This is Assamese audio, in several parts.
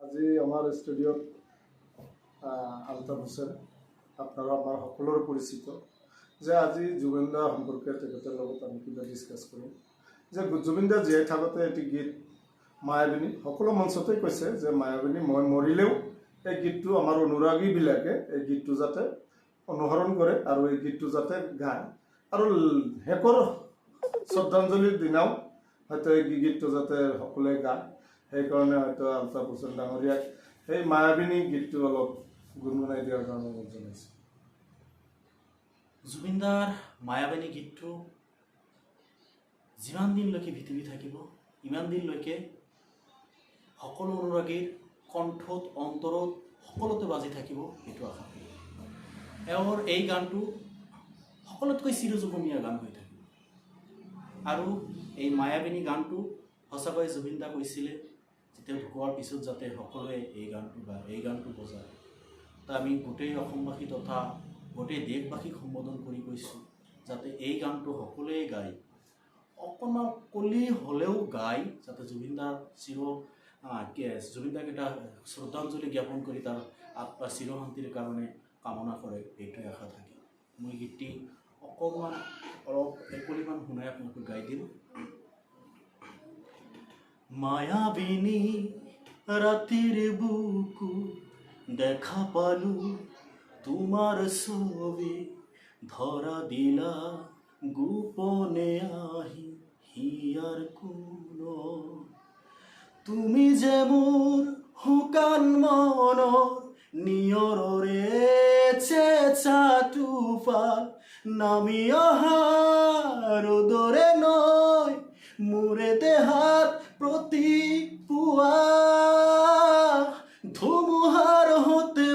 আজি আমাৰ ষ্টুডিঅ'ত আলতাফ হুছেইন আপনারা আমার সকলের পরিচিত যে আজি জুবিন দা সম্পর্কে তেখেতের লগত আমি কিবা ডিসকাস কৰিম যে জুবিন দা জীয়াই থাকোঁতে এটি গীত মায়াবিনী সকলো মঞ্চতে কৈছে যে মায়াবিনী মই মৰিলেও এই গীতটো আমাৰ অনুৰাগীবিলাকে এই গীতটো যাতে অনুসৰণ কৰে আৰু এই গীতটো যাতে গায় আৰু শেষৰ শ্ৰদ্ধাঞ্জলিৰ দিনাও হয়তো এই গীতটো যাতে সকলোৱে গায় সেইকাৰণে হয়তো আলতাফ হুছেইন ডাঙৰীয়াক সেই মায়াবিনী গীতটো অলপ গুণগুণাই দিয়াৰ কাৰণে অনুৰোধ জনাইছোঁ। জুবিনদাৰ মায়াবিনী গীতটো যিমান দিনলৈকে পৃথিৱী থাকিব ইমান দিনলৈকে সকলো অনুৰাগীৰ কণ্ঠত অন্তৰত সকলোতে বাজি থাকিব এইটো আশা কৰোঁ। এওঁৰ এই গানটো সকলোতকৈ চিৰযুগমীয়া গান হৈ থাকিব আৰু এই মায়াবিনী গানটো সঁচাকৈ জুবিন দা কৈছিলে যেতিয়া ঢুকোৱাৰ পিছত যাতে সকলোৱে এই গানটো বজায়। তা আমি গোটেই অসমবাসী তথা গোটেই দেশবাসীক সম্বোধন কৰি কৈছোঁ যাতে এই গানটো সকলোৱে গায়, অকণমান কলি হ'লেও গায়, যাতে জুবিনদাৰ জুবিনদাক এটা শ্ৰদ্ধাঞ্জলি জ্ঞাপন কৰি তাৰ আত্মাৰ চিৰশান্তিৰ কাৰণে কামনা কৰে, এইটোৱে আশা থাকে। মই গীতটি অকণমান অলপ একলিমান শুনাই আপোনালোকক গাই দিম। মায়াবিনী ৰাতিৰ বুকু দেখা পালো তোমাৰ ছবি, ধৰা দিলা গোপনে আহি হিয়াৰ কোনো, তুমি যে মোৰ শুকান মনৰ নিয়ৰৰে চেঁচা টোপাল, নামি অহা ৰ'দৰে নৈ মোৰে দেহাত প্ৰতি পুৱা, ধুমুহাৰ হতে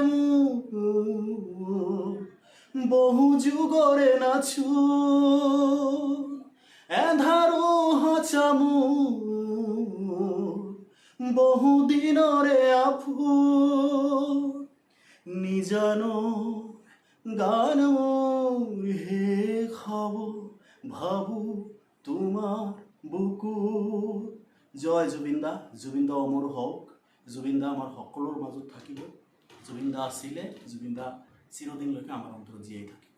বহু যুগরে নাচু এন্ধারো হাচামু বহু দিনরে আপু নিজানো গান হে খাব ভাবু তোমার বুকু। জয় জুবিনদা, জুবিনদা অমৰ হওক, জুবিনদা আমাৰ সকলোৰ মাজত থাকিব। জুবিনদা আছিলে, জুবিনদা চিৰদিনলৈকে আমাৰ অন্তৰত জীয়াই থাকিব।